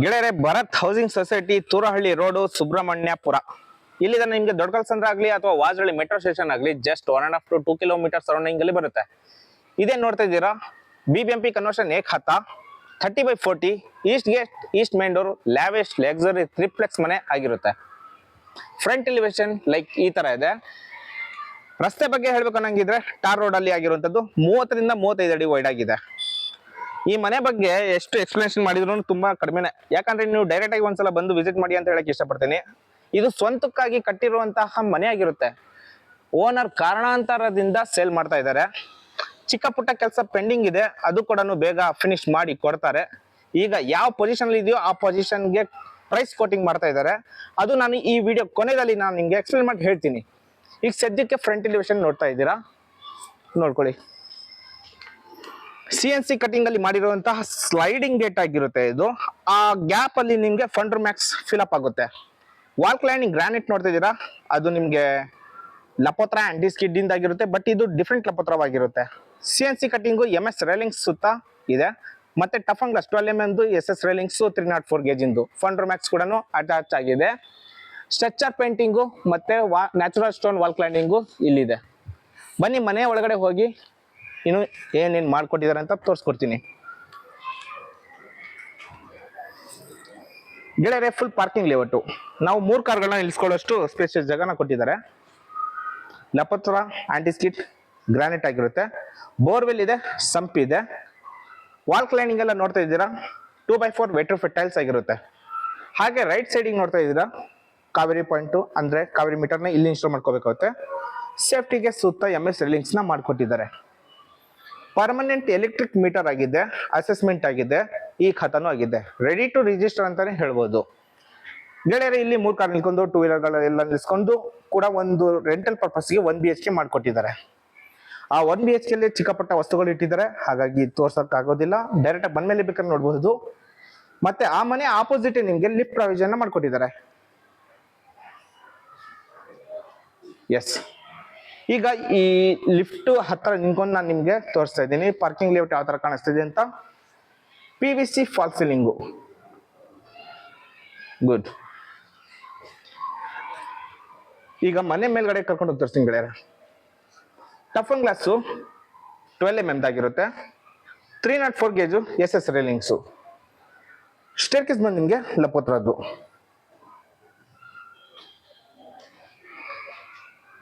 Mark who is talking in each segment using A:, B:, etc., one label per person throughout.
A: ಗೆಳೆಯರೆ, Bharat housing society, Thurahalli road, Subramanyapura. ಇಲ್ಲಿಂದ ನಿಮ್ಗೆ ದೊಡ್ಡಕಲ್ಸಂದ್ರ ಆಗ್ಲಿ ಅಥವಾ ವಾಜಳ್ಳಿ ಮೆಟ್ರೋ ಸ್ಟೇಷನ್ ಆಗ್ಲಿ ಜಸ್ಟ್ 1.5 to 2 ಕಿಲೋಮೀಟರ್ ಸರೌಂಡಿಂಗ್ ಅಲ್ಲಿ ಬರುತ್ತೆ. ಇದೇನ್ ನೋಡ್ತಾ ಇದ್ದೀರಾ, BBMP ಕನ್ವರ್ಷನ್ ಏಕ್ ಹತ್ತ 30/40 East gate, east main door, lavish luxury triplex ಮನೆ ಆಗಿರುತ್ತೆ. ಫ್ರಂಟ್ ಎಲಿವೇಶನ್ ಲೈಕ್ ಈ ತರ ಇದೆ. ರಸ್ತೆ ಬಗ್ಗೆ ಹೇಳ್ಬೇಕು ಅನ್ನಂಗಿದ್ರೆ ಟಾರ್ ರೋಡ್ ಅಲ್ಲಿ ಆಗಿರುವಂತದ್ದು 30 ರಿಂದ 35 ಅಡಿ ವೈಡ್ ಆಗಿದೆ. ಈ ಮನೆ ಬಗ್ಗೆ ಎಷ್ಟು ಎಕ್ಸ್ಪ್ಲನೇಷನ್ ಮಾಡಿದ್ರು ತುಂಬಾ ಕಡಿಮೆನೆ, ಯಾಕಂದ್ರೆ ನೀವು ಡೈರೆಕ್ಟ್ ಆಗಿ ಒಂದ್ಸಲ ಬಂದು ವಿಸಿಟ್ ಮಾಡಿ ಅಂತ ಹೇಳಕ್ ಇಷ್ಟಪಡ್ತೀನಿ. ಇದು ಸ್ವಂತಕ್ಕಾಗಿ ಕಟ್ಟಿರುವಂತಹ ಮನೆ ಆಗಿರುತ್ತೆ. ಓನರ್ ಕಾರಣಾಂತರದಿಂದ ಸೇಲ್ ಮಾಡ್ತಾ ಇದ್ದಾರೆ. ಚಿಕ್ಕ ಪುಟ್ಟ ಕೆಲಸ ಪೆಂಡಿಂಗ್ ಇದೆ, ಅದು ಕೂಡ ಬೇಗ ಫಿನಿಶ್ ಮಾಡಿ ಕೊಡ್ತಾರೆ. ಈಗ ಯಾವ ಪೊಸಿಷನ್ ಇದೆಯೋ ಆ ಪೊಸಿಷನ್ಗೆ ಪ್ರೈಸ್ ಕೋಟಿಂಗ್ ಮಾಡ್ತಾ ಇದ್ದಾರೆ. ಅದು ನಾನು ಈ ವಿಡಿಯೋ ಕೊನೆಯಲ್ಲಿ ನಾನು ನಿಮ್ಗೆ ಎಕ್ಸ್ಪ್ಲೇನ್ ಮಾಡಿ ಹೇಳ್ತೀನಿ. ಈಗ ಸದ್ಯಕ್ಕೆ ಫ್ರಂಟ್ ಎಲಿವೇಶನ್ ನೋಡ್ತಾ ಇದ್ದೀರಾ, ನೋಡ್ಕೊಳ್ಳಿ. CNC ಕಟಿಂಗ್ ಅಲ್ಲಿ ಮಾಡಿರುವಂತಹ ಸ್ಲೈಡಿಂಗ್ ಗೇಟ್ ಆಗಿರುತ್ತೆ ಇದು. ಆ ಗ್ಯಾಪ್ ಅಲ್ಲಿ ನಿಮ್ಗೆ ಫಂಡರ್ ಮ್ಯಾಕ್ಸ್ ಫಿಲಪ್ ಆಗುತ್ತೆ. ವಾಲ್ ಕ್ಲೈನಿಂಗ್ ಗ್ರಾನೈಟ್ ನೋಡ್ತಾ ಇದ್ದೀರಾ, ಅದು ನಿಮ್ಗೆ ಲಪೋತ್ರ ಆಂಟಿ ಸ್ಕಿಡ್ ಇಂದ ಆಗಿರುತ್ತೆ, ಬಟ್ ಇದು ಡಿಫ್ರೆಂಟ್ ಲಪೋತ್ರವಾಗಿರುತ್ತೆ. CNC ಕಟಿಂಗು MS ರೈಲಿಂಗ್ಸ್ ಸುತ್ತ ಇದೆ, ಮತ್ತೆ ಟಫನ್ glass 12mm SS railings 304 gauge ಇಂದು ಫಂಡರ್ ಮ್ಯಾಕ್ಸ್ ಕೂಡ ಅಟ್ಯಾಚ್ ಆಗಿದೆ. ಸ್ಟ್ರಕ್ಚರ್ ಪೇಂಟಿಂಗು ಮತ್ತೆ ನ್ಯಾಚುರಲ್ ಸ್ಟೋನ್ ವಾಲ್ ಕ್ಲೈನಿಂಗು ಇಲ್ಲಿದೆ. ಬನ್ನಿ ಮನೆ ಒಳಗಡೆ ಹೋಗಿ ಇನ್ನು ಏನೇನು ಮಾಡ್ಕೊಟ್ಟಿದ್ದಾರೆ ಅಂತ ತೋರಿಸ್ಕೊಡ್ತೀನಿ. ಗೆಳೆಯರೆ, ಫುಲ್ ಪಾರ್ಕಿಂಗ್ ಲೇಔಟು. ನಾವು 3 ಕಾರ್ಗಳನ್ನ ನಿಲ್ಲಿಸ್ಕೊಳ್ಳೋಷ್ಟು ಸ್ಪೇಷಿಯಸ್ ಜಾಗನ ಕೊಟ್ಟಿದ್ದಾರೆ. ಲಪೋತ್ರ ಆಂಟಿಸ್ಕಿಟ್ ಗ್ರಾನೈಟ್ ಆಗಿರುತ್ತೆ. ಬೋರ್ವೆಲ್ ಇದೆ, ಸಂಪ್ ಇದೆ. ವಾಲ್ ಕ್ಲೈನಿಂಗ್ ಎಲ್ಲ ನೋಡ್ತಾ ಇದ್ದೀರಾ, 2x4 ವೆಟ್ರಿಫಿಟ್ ಟೈಲ್ಸ್ ಆಗಿರುತ್ತೆ. ಹಾಗೆ ರೈಟ್ ಸೈಡಿಗೆ ನೋಡ್ತಾ ಇದ್ದೀರಾ, ಕಾವೇರಿ ಪಾಯಿಂಟು ಅಂದ್ರೆ ಕಾವೇರಿ ಮೀಟರ್ನ ಇಲ್ಲಿ ಇನ್ಸ್ಟಾಲ್ ಮಾಡ್ಕೋಬೇಕಾಗುತ್ತೆ. ಸೇಫ್ಟಿಗೆ ಸುತ್ತ MS ರೈಲಿಂಗ್ಸ್ ನ ಮಾಡ್ಕೊಟ್ಟಿದ್ದಾರೆ. ಪರ್ಮನೆಂಟ್ ಎಲೆಕ್ಟ್ರಿಕ್ ಮೀಟರ್ ಆಗಿದೆ, ಅಸೆಸ್ಮೆಂಟ್ ಆಗಿದೆ, ಈ ಖಾತಾನು ಆಗಿದೆ. ರೆಡಿ ಟು ರಿಜಿಸ್ಟರ್ ಅಂತಾನೆ ಹೇಳ್ಬೋದು. ಗೆಳೆಯರೆ, ಇಲ್ಲಿ 3 ಕಾರ್ ನಿಲ್ಕೊಂಡು 2 ವೀಲರ್ಗಳೆಲ್ಲ ನಿಲ್ಸ್ಕೊಂಡು ಕೂಡ ಒಂದು ರೆಂಟಲ್ ಪರ್ಪಸ್ಗೆ 1 BHK ಮಾಡ್ಕೊಟ್ಟಿದ್ದಾರೆ. ಆ 1 BHK ಅಲ್ಲಿ ಚಿಕ್ಕ ಪುಟ್ಟ ವಸ್ತುಗಳು ಇಟ್ಟಿದ್ದಾರೆ, ಹಾಗಾಗಿ ತೋರ್ಸಕ್ ಆಗೋದಿಲ್ಲ. ಡೈರೆಕ್ಟ್ ಆಗಿ ಬಂದ್ಮೇಲೆ ಬೇಕಾದ್ರೆ ನೋಡಬಹುದು. ಮತ್ತೆ ಆ ಮನೆ ಆಪೋಸಿಟ್ ನಿಮ್ಗೆ ಲಿಫ್ಟ್ ಪ್ರಾವಿಷನ್ ಮಾಡ್ಕೊಟ್ಟಿದ್ದಾರೆ. ಎಸ್, ಈಗ ಈ ಲಿಫ್ಟ್ ಹತ್ರ ನಿಂತ್ಕೊಂಡು ನಾನು ನಿಮ್ಗೆ ತೋರಿಸ್ತಾ ಇದ್ದೀನಿ ಪಾರ್ಕಿಂಗ್ ಲೇಔಟ್ ಯಾವ ತರ ಕಾಣಿಸ್ತಿದೆ ಅಂತ. PVC fall ceiling, good. ಈಗ ಮನೆ ಮೇಲ್ಗಡೆ ಕರ್ಕೊಂಡು ತೋರಿಸ್ತೀನಿ ಗೆಳೆಯರೆ. ಟಫನ್ ಗ್ಲಾಸು 12mm ಆಗಿರುತ್ತೆ, 304 ಗೇಜು SS ರೈಲಿಂಗ್ಸು. ಸ್ಟೇರ್ಕೇಸ್ ಬಂದು ನಿಮ್ಗೆ ಲಪೋತ್ರದ್ದು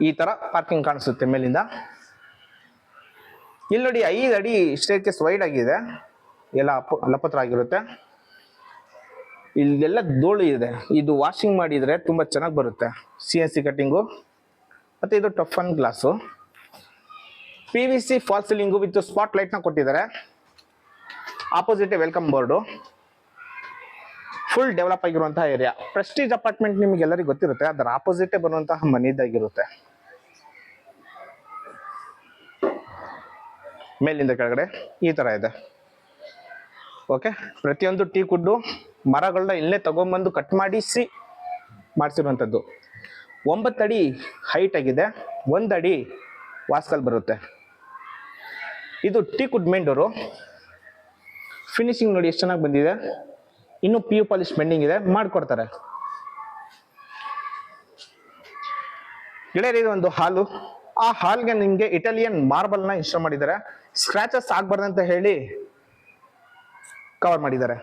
A: ಈ ತರ ಪಾರ್ಕಿಂಗ್ ಕಾಣಿಸುತ್ತೆ ಮೇಲಿಂದ. ಇಲ್ಲಿ ನೋಡಿ, 5 ಅಡಿ ಸ್ಟೇರ್ಕೇಸ್ ವೈಡ್ ಆಗಿದೆ, ಎಲ್ಲ ಲಪೋತ್ರ ಆಗಿರುತ್ತೆ. ಇಲ್ಲೆಲ್ಲ ಧೂಳು ಇದೆ, ಇದು ವಾಷಿಂಗ್ ಮಾಡಿದ್ರೆ ತುಂಬಾ ಚೆನ್ನಾಗಿ ಬರುತ್ತೆ. CNC ಕಟಿಂಗು, ಮತ್ತೆ ಇದು toughen glass. PVC fall ceiling with spot light ನ ಕೊಟ್ಟಿದ್ದಾರೆ. Opposite welcome board. Full develop ಆಗಿರುವಂತಹ ಏರಿಯಾ. ಪ್ರೆಸ್ಟೀಜ್ ಅಪಾರ್ಟ್ಮೆಂಟ್ ನಿಮ್ಗೆ ಎಲ್ಲರಿಗೂ ಗೊತ್ತಿರುತ್ತೆ, ಅದರ ಆಪೋಸಿಟ್ ಬರುವಂತಹ ಮನೆಯದಾಗಿರುತ್ತೆ. ಮೇಲಿಂದ ಕೆಳಗಡೆ ಈ ತರ ಇದೆ. ಓಕೆ, ಪ್ರತಿಯೊಂದು ಟೀ ಕುಡ್ಡು ಮರಗಳನ್ನ ಇಲ್ಲೇ ತಗೊಂಡ್ಬಂದು ಕಟ್ ಮಾಡಿಸಿ ಮಾಡಿಸಿರುವಂಥದ್ದು. 9 ಅಡಿ ಹೈಟ್ ಆಗಿದೆ, 1 ಅಡಿ ವಾಸ್ಕಲ್ ಬರುತ್ತೆ. ಇದು teak wood main door. Finishing ನೋಡಿ ಎಷ್ಟು ಚೆನ್ನಾಗಿ ಬಂದಿದೆ. ಇನ್ನು PU ಪಾಲಿಶ್ ಪೆಂಡಿಂಗ್ ಇದೆ, ಮಾಡ್ಕೊಡ್ತಾರೆ. ಗೆಳೆಯರೆ, ಇದು ಒಂದು ಹಾಲು. ಆ ಹಾಲ್ಗೆ ನಿಮ್ಗೆ ಇಟಾಲಿಯನ್ ಮಾರ್ಬಲ್ ನ ಇನ್ಸ್ಟಾಲ್ ಮಾಡಿದ್ದಾರೆ. ಸ್ಕ್ರಾಚಸ್ ಆಗ್ಬಾರ್ದಂತ ಹೇಳಿ ಕವರ್ ಮಾಡಿದ್ದಾರೆ.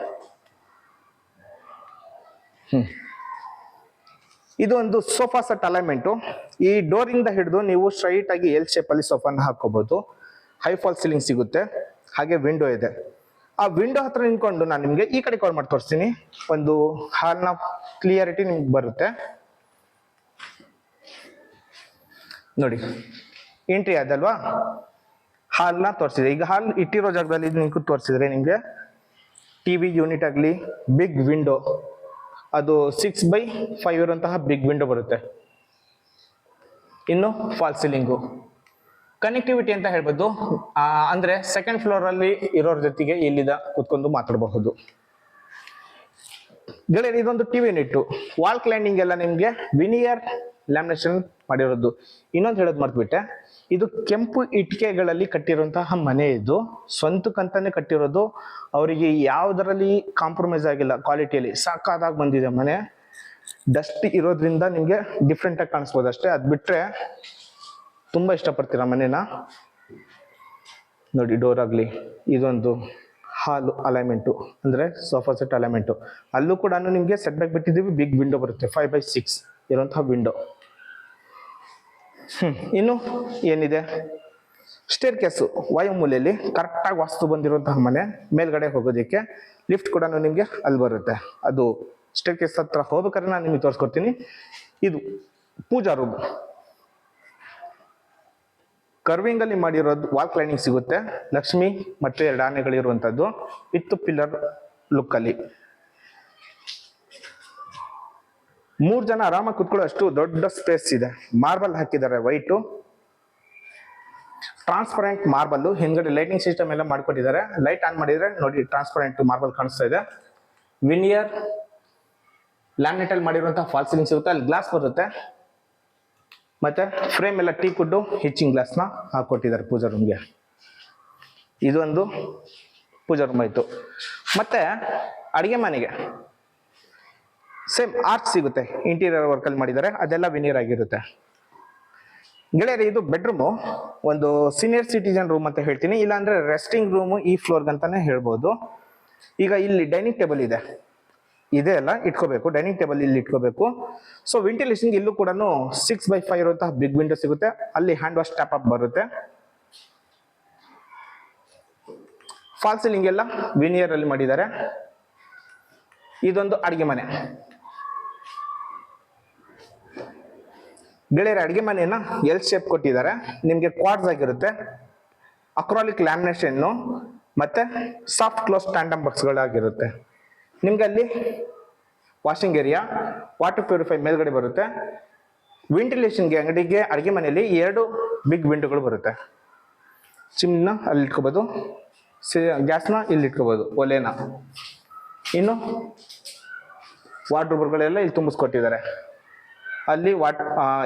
A: ಇದು ಒಂದು ಸೋಫಾ ಸೆಟ್ ಅಲೈನ್ಮೆಂಟು. ಈ ಡೋರ್ ಇಂದ ಹಿಡಿದು ನೀವು ಸ್ಟ್ರೈಟ್ ಆಗಿ L ಶೇಪ್ ಅಲ್ಲಿ ಸೋಫಾನ ಹಾಕೋಬಹುದು. ಹೈ ಫಾಲ್ ಸೀಲಿಂಗ್ ಸಿಗುತ್ತೆ, ಹಾಗೆ ವಿಂಡೋ ಇದೆ. ಆ ವಿಂಡೋ ಹತ್ರ ನಿಂತ್ಕೊಂಡು ನಾನು ನಿಮ್ಗೆ ಈ ಕಡೆ ಕವರ್ ಮಾಡಿ ತೋರಿಸ್ತೀನಿ. ಒಂದು ಹಾಲ್ನ ಕ್ಲಿಯರಿಟಿ ನಿಮ್ಗೆ ಬರುತ್ತೆ. ನೋಡಿ, ಎಂಟ್ರಿ ಅದಲ್ವಾ, ಹಾಲ್ನ ತೋರಿಸಿದೆ. ಈಗ ಹಾಲ್ ಇಟ್ಟಿರೋ ಜಾಗದಲ್ಲಿ ನಿಂತು ತೋರಿಸಿದ್ರೆ ನಿಮ್ಗೆ TV ಯೂನಿಟ್ ಆಗಲಿ, ಬಿಗ್ ವಿಂಡೋ, ಅದು 6x5 ಇರುವಂತಹ ಬಿಗ್ ವಿಂಡೋ ಬರುತ್ತೆ. ಇನ್ನು ಫಾಲ್ ಸೀಲಿಂಗು, ಕನೆಕ್ಟಿವಿಟಿ ಅಂತ ಹೇಳ್ಬೋದು. ಅಂದ್ರೆ ಸೆಕೆಂಡ್ ಫ್ಲೋರ್ ಅಲ್ಲಿ ಇರೋರ ಜೊತೆಗೆ ಇಲ್ಲಿದ ಕೂತ್ಕೊಂಡು ಮಾತಾಡಬಹುದು. ಗೆಳೆಯರೆ, ಇದೊಂದು TV ಯೂನಿಟ್. ವಾಲ್ ಕ್ಲೈನಿಂಗ್ ಎಲ್ಲ ನಿಮ್ಗೆ ವಿನಿಯರ್ ಲ್ಯಾಮಿನೇಷನ್ ಮಾಡಿರೋದು. ಇನ್ನೊಂದು ಹೇಳೋದು ಮರ್ತ್ಬಿಟ್ಟೆ, ಇದು ಕೆಂಪು ಇಟ್ಟಿಗೆಗಳಲ್ಲಿ ಕಟ್ಟಿರುವಂತಹ ಮನೆ. ಇದು ಸ್ವಂತಕ್ಕಂತಾನೆ ಕಟ್ಟಿರೋದು. ಅವರಿಗೆ ಯಾವುದರಲ್ಲಿ ಕಾಂಪ್ರಮೈಸ್ ಆಗಿಲ್ಲ, ಕ್ವಾಲಿಟಿಯಲ್ಲಿ ಸಾಕಾದಾಗ ಬಂದಿದೆ ಮನೆ. ಡಸ್ಟ್ ಇರೋದ್ರಿಂದ ನಿಮ್ಗೆ ಡಿಫ್ರೆಂಟ್ ಆಗಿ ಕಾಣಿಸ್ಬೋದು ಅಷ್ಟೇ. ಅದ್ ಬಿಟ್ರೆ ತುಂಬಾ ಇಷ್ಟಪಡ್ತೀರಾ ಮನೇನ. ನೋಡಿ, ಡೋರ್ ಆಗ್ಲಿ, ಇದೊಂದು ಹಾಲ್ ಅಲೈನ್ಮೆಂಟು ಅಂದ್ರೆ ಸೋಫಾ ಸೆಟ್ ಅಲೈನ್ಮೆಂಟು. ಅಲ್ಲೂ ಕೂಡ ನಿಮ್ಗೆ ಸೆಟ್ ಬ್ಯಾಕ್ ಬಿಟ್ಟಿದ್ದೀವಿ. ಬಿಗ್ ವಿಂಡೋ ಬರುತ್ತೆ, 5x6 ಇರುವಂತಹ ವಿಂಡೋ. ಇನ್ನು ಏನಿದೆ, ಸ್ಟೇರ್ ಕೇಸು ವಾಯುಮೂಲೆಯಲ್ಲಿ ಕರೆಕ್ಟಾಗಿ ವಾಸ್ತು ಬಂದಿರುವಂತಹ ಮನೆ. ಮೇಲ್ಗಡೆ ಹೋಗೋದಕ್ಕೆ ಲಿಫ್ಟ್ ಕೂಡ ನಿಮ್ಗೆ ಅಲ್ಲಿ ಬರುತ್ತೆ. ಅದು ಸ್ಟೇರ್ ಕೇಸ್ ಹತ್ರ ಹೋಗ್ಬೇಕಾದ್ರೆ ನಾನು ನಿಮಗೆ ತೋರಿಸ್ಕೊಡ್ತೀನಿ. ಇದು ಪೂಜಾ ರೂಮ್. ಕರ್ವಿಂಗ್ ಅಲ್ಲಿ ಮಾಡಿರೋದು ವಾಲ್ ಕ್ಲೈನಿಂಗ್ ಸಿಗುತ್ತೆ. ಲಕ್ಷ್ಮಿ ಮತ್ತೆ 2 ಆನೆಗಳಿರುವಂತದ್ದು ವಿತ್ ಪಿಲ್ಲರ್ ಲುಕ್ ಅಲ್ಲಿ. 3 ಜನ ಆರಾಮಾಗಿ ಕುತ್ಕೊಳ್ಳೋ ಅಷ್ಟು ದೊಡ್ಡ ಸ್ಪೇಸ್ ಇದೆ. ಮಾರ್ಬಲ್ ಹಾಕಿದ್ದಾರೆ, ವೈಟು ಟ್ರಾನ್ಸ್ಪರೆಂಟ್ ಮಾರ್ಬಲ್. ಹಿಂದ್ಗಡೆ ಲೈಟಿಂಗ್ ಸಿಸ್ಟಮ್ ಎಲ್ಲ ಮಾಡ್ಕೊಟ್ಟಿದ್ದಾರೆ. ಲೈಟ್ ಆನ್ ಮಾಡಿದ್ರೆ ನೋಡಿ ಟ್ರಾನ್ಸ್ಪರೆಂಟ್ ಮಾರ್ಬಲ್ ಕಾಣಿಸ್ತಾ ಇದೆ. ವಿನಿಯರ್ ಲ್ಯಾಮಿನೇಟ್ ಅಲ್ಲಿ ಮಾಡಿರುವಂತಹ ಫಾಲ್ ಸೀಲಿಂಗ್ ಸಿಗುತ್ತೆ. ಅಲ್ಲಿ ಗ್ಲಾಸ್ ಬರುತ್ತೆ. ಮತ್ತೆ ಫ್ರೇಮ್ ಎಲ್ಲ ಟೀ ಕುಡ್ಡು ಹಿಚ್ಚಿಂಗ್ ಗ್ಲಾಸ್ ನ ಹಾಕೊಟ್ಟಿದ್ದಾರೆ ಪೂಜಾ ರೂಮ್ಗೆ. ಇದೊಂದು ಪೂಜಾ ರೂಮ್ ಆಯ್ತು. ಮತ್ತೆ ಅಡಿಗೆ ಮನೆಗೆ ಸೇಮ್ ಆರ್ಚ್ ಸಿಗುತ್ತೆ, ಇಂಟೀರಿಯರ್ ವರ್ಕ್ ಅಲ್ಲಿ ಮಾಡಿದ್ದಾರೆ. ಅದೆಲ್ಲ ವಿನಿಯರ್ ಆಗಿರುತ್ತೆ. ಗೆಳೆಯರೆ, ಇದು ಬೆಡ್ರೂಮು. ಒಂದು ಸೀನಿಯರ್ ಸಿಟಿಜನ್ ರೂಮ್ ಅಂತ ಹೇಳ್ತೀನಿ, ಇಲ್ಲಾಂದ್ರೆ ರೆಸ್ಟಿಂಗ್ ರೂಮು ಈ ಫ್ಲೋರ್ಗೆ ಅಂತಾನೆ ಹೇಳ್ಬೋದು. ಈಗ ಇಲ್ಲಿ ಡೈನಿಂಗ್ ಟೇಬಲ್ ಇದೆ, ಇದೇ ಎಲ್ಲ ಇಟ್ಕೋಬೇಕು. ಡೈನಿಂಗ್ ಟೇಬಲ್ ಇಲ್ಲಿ ಇಟ್ಕೋಬೇಕು. ಸೊ ವೆಂಟಿಲೇಷನ್ ಇಲ್ಲೂ ಕೂಡ 6x5 ಇರುವಂತಹ ಬಿಗ್ ವಿಂಡೋ ಸಿಗುತ್ತೆ. ಅಲ್ಲಿ ಹ್ಯಾಂಡ್ ವಾಶ್ ಟ್ಯಾಪ್ ಅಪ್ ಬರುತ್ತೆ. ಫಾಲ್ ಸೀಲಿಂಗ್ ಎಲ್ಲ ವಿನಿಯರ್ ಅಲ್ಲಿ ಮಾಡಿದ್ದಾರೆ. ಇದೊಂದು ಅಡಿಗೆ ಮನೆ. ಗೆಳೆಯರ, ಅಡಿಗೆ ಮನೆಯನ್ನ ಎಲ್ ಶೇಪ್ ಕೊಟ್ಟಿದ್ದಾರೆ. ನಿಮ್ಗೆ ಕ್ವಾಡ್ಸ್ ಆಗಿರುತ್ತೆ. ಅಕ್ರಾಲಿಕ್ ಲ್ಯಾಮಿನೇಷನ್ ಮತ್ತೆ ಸಾಫ್ಟ್ ಕ್ಲೋಸ್ ಟ್ಯಾಂಡಮ್ ಬಾಕ್ಸ್ಗಳಾಗಿರುತ್ತೆ. ನಿಮ್ಗೆ ಅಲ್ಲಿ ವಾಷಿಂಗ್ ಏರಿಯಾ, ವಾಟರ್ ಪ್ಯೂರಿಫೈ ಮೇಲ್ಗಡೆ ಬರುತ್ತೆ. ವೆಂಟಿಲೇಷನ್ಗೆ ಅಂಗಡಿಗೆ ಅಡಿಗೆ ಮನೆಯಲ್ಲಿ 2 ಬಿಗ್ ವಿಂಡೋಗಳು ಬರುತ್ತೆ. ಚಿಮ್ನ ಅಲ್ಲಿ ಇಟ್ಕೋಬಹುದು, ಗ್ಯಾಸ್ನ ಇಲ್ಲಿ ಇಟ್ಕೋಬಹುದು, ಒಲೆನ. ಇನ್ನು ವಾರ್ಡ್ರೋಬ್ಗಳೆಲ್ಲ ಇಲ್ಲಿ ತುಂಬಿಸ್ಕೊಟ್ಟಿದ್ದಾರೆ. ಅಲ್ಲಿ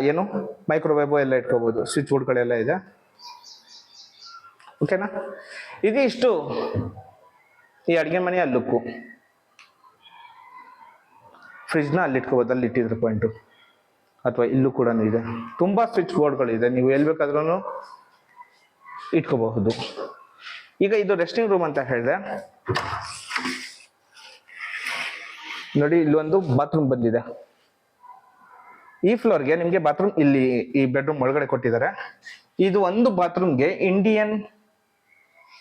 A: ಏನು ಮೈಕ್ರೋವೇವ್ ಎಲ್ಲ ಇಟ್ಕೋಬಹುದು, ಸ್ವಿಚ್ ಬೋರ್ಡ್ಗಳೆಲ್ಲ ಇದೆ. ಓಕೆನಾ? ಇದಿಷ್ಟು ಈ ಅಡಿಗೆ ಮನೆಯ ಲುಕ್ಕು. ಫ್ರಿಜ್ನ ಅಲ್ಲಿ ಇಟ್ಕೋಬಹುದು, ಅಲ್ಲಿ ಇಟ್ಟಿದ್ರು ಪಾಯಿಂಟು. ಅಥವಾ ಇಲ್ಲೂ ಕೂಡ ಇದೆ. ತುಂಬಾ ಸ್ವಿಚ್ ಬೋರ್ಡ್ಗಳಿದೆ, ನೀವು ಎಲ್ಲಿ ಬೇಕಾದ್ರೂ ಇಟ್ಕೋಬಹುದು. ಈಗ ಇದು ರೆಸ್ಟಿಂಗ್ ರೂಮ್ ಅಂತ ಹೇಳಿದೆ ನೋಡಿ. ಇಲ್ಲಿ ಒಂದು ಬಾತ್ರೂಮ್ ಬಂದಿದೆ. ಈ ಫ್ಲೋರ್ಗೆ ನಿಮ್ಗೆ ಬಾತ್ರೂಮ್ ಇಲ್ಲಿ ಈ ಬೆಡ್ರೂಮ್ ಒಳಗಡೆ ಕೊಟ್ಟಿದ್ದಾರೆ. ಇದು ಒಂದು ಬಾತ್ರೂಮ್ಗೆ ಇಂಡಿಯನ್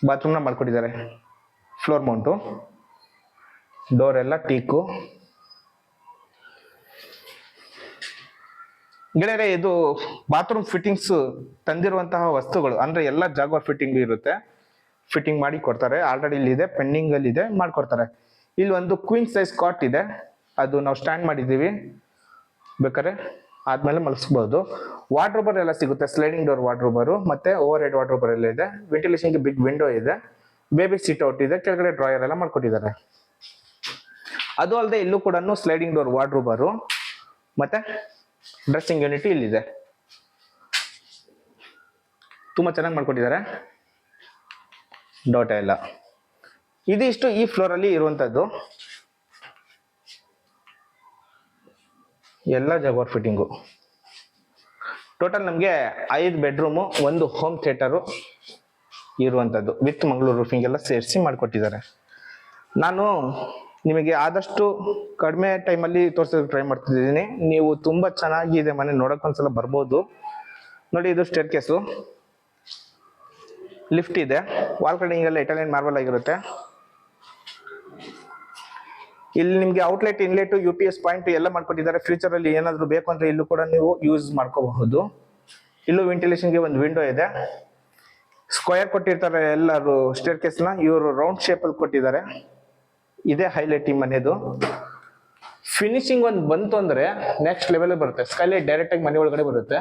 A: ಬಾತ್ರೂಮ್ನ ಮಾಡ್ಕೊಟ್ಟಿದ್ದಾರೆ. ಫ್ಲೋರ್ ಮೌಂಟು, ಡೋರ್ ಎಲ್ಲ ಟೀಕು. ಗೆಳೆಯರೆ, ಇದು ಬಾತ್ರೂಮ್ ಫಿಟ್ಟಿಂಗ್ಸ್ ತಂದಿರುವಂತಹ ವಸ್ತುಗಳು ಅಂದ್ರೆ ಎಲ್ಲ ಜಾಗ್ವಾರ್ ಫಿಟ್ಟಿಂಗ್ ಇರುತ್ತೆ. ಫಿಟ್ಟಿಂಗ್ ಮಾಡಿ ಕೊಡ್ತಾರೆ. ಆಲ್ರೆಡಿ ಇಲ್ಲಿ ಇದೆ, ಪೆಂಡಿಂಗ್ ಅಲ್ಲಿ ಇದೆ, ಮಾಡ್ಕೊಡ್ತಾರೆ. ಇಲ್ಲಿ ಒಂದು ಕ್ವೀನ್ ಸೈಜ್ ಕಾಟ್ ಇದೆ, ಅದು ನಾವು ಸ್ಟ್ಯಾಂಡ್ ಮಾಡಿದ್ದೀವಿ. ಬೇಕಾದ್ರೆ ಆದ್ಮೇಲೆ ಮಲಗಿಸ್ಬೋದು. ವಾರ್ಡ್ರೋಬರ್ ಎಲ್ಲ ಸಿಗುತ್ತೆ, ಸ್ಲೈಡಿಂಗ್ ಡೋರ್ ವಾರ್ಡ್ರೋಬರು ಮತ್ತೆ ಓವರ್ ಹೆಡ್ ವಾರ್ಡ್ರೋಬರ್ ಎಲ್ಲ ಇದೆ. ವೆಂಟಿಲೇಷನ್ಗೆ ಬಿಗ್ ವಿಂಡೋ ಇದೆ, ಬೇಬಿ ಸಿಟ್ ಔಟ್ ಇದೆ, ಕೆಳಗಡೆ ಡ್ರಾಯರ್ ಎಲ್ಲ ಮಾಡ್ಕೊಟ್ಟಿದ್ದಾರೆ. ಅದು ಅಲ್ಲದೆ ಇಲ್ಲೂ ಕೂಡ ಸ್ಲೈಡಿಂಗ್ ಡೋರ್ ವಾರ್ಡ್ರೋಬರು ಮತ್ತೆ ಡ್ರೆಸ್ಸಿಂಗ್ ಯೂನಿಟ್ ಇಲ್ಲಿದೆ. ತುಂಬಾ ಚೆನ್ನಾಗಿ ಮಾಡ್ಕೊಟ್ಟಿದ್ದಾರೆ. ಡೋಟ ಎಲ್ಲ ಇದಿಷ್ಟು ಈ ಫ್ಲೋರ್ ಅಲ್ಲಿ ಇರುವಂತದ್ದು. ಎಲ್ಲ ಜಾಗ್ವಾರ್ ಫಿಟ್ಟಿಂಗು. ಟೋಟಲ್ ನಮಗೆ 5 ಬೆಡ್ರೂಮು, 1 ಹೋಮ್ ಥಿಯೇಟರು ಇರುವಂತದ್ದು ವಿತ್ ಮಂಗಳೂರು ರೂಫಿಂಗ್ ಎಲ್ಲ ಸೇರಿಸಿ ಮಾಡಿಕೊಟ್ಟಿದ್ದಾರೆ. ನಾನು ನಿಮಗೆ ಆದಷ್ಟು ಕಡಿಮೆ ಟೈಮಲ್ಲಿ ತೋರಿಸೋದಕ್ಕೆ ಟ್ರೈ ಮಾಡ್ತಿದ್ದೀನಿ. ನೀವು ತುಂಬಾ ಚೆನ್ನಾಗಿದೆ ಮನೆ, ನೋಡಕ್ ಒಂದ್ಸಲ ಬರ್ಬೋದು. ನೋಡಿ, ಇದು ಸ್ಟೇರ್ ಕೇಸು, ಲಿಫ್ಟ್ ಇದೆ, ವಾಲ್ ಕಟಿಂಗ್ ಎಲ್ಲ ಇಟಾಲಿಯನ್ ಮಾರ್ಬಲ್ ಆಗಿರುತ್ತೆ. ಇಲ್ಲಿ ನಿಮ್ಗೆ ಔಟ್ಲೆಟ್, ಇನ್ಲೆಟ್, UPS ಪಾಯಿಂಟ್ ಎಲ್ಲ ಮಾಡ್ಕೊಟ್ಟಿದ್ದಾರೆ. ಫ್ಯೂಚರ್ ಅಲ್ಲಿ ಏನಾದ್ರು ಬೇಕು ಅಂದ್ರೆ ಇಲ್ಲೂ ಕೂಡ ನೀವು ಯೂಸ್ ಮಾಡ್ಕೋಬಹುದು. ಇಲ್ಲೂ ವೆಂಟಿಲೇಷನ್ಗೆ ಒಂದು ವಿಂಡೋ ಇದೆ. ಸ್ಕ್ವೇರ್ ಕೊಟ್ಟಿರ್ತಾರೆ ಎಲ್ಲರೂ ಸ್ಟೇರ್ ಕೇಸ್ನ, ಇವರು ರೌಂಡ್ ಶೇಪ್ ಅಲ್ಲಿ ಕೊಟ್ಟಿದ್ದಾರೆ. ಇದೇ ಹೈಲೈಟ್ ಈ ಮನೆದು. ಫಿನಿಶಿಂಗ್ ಒಂದು ಬಂತು ಅಂದ್ರೆ ನೆಕ್ಸ್ಟ್ ಲೆವೆಲ್ ಬರುತ್ತೆ. ಸ್ಕೈಲೈಟ್ ಡೈರೆಕ್ಟ್ ಆಗಿ ಮನೆ ಒಳಗಡೆ ಬರುತ್ತೆ.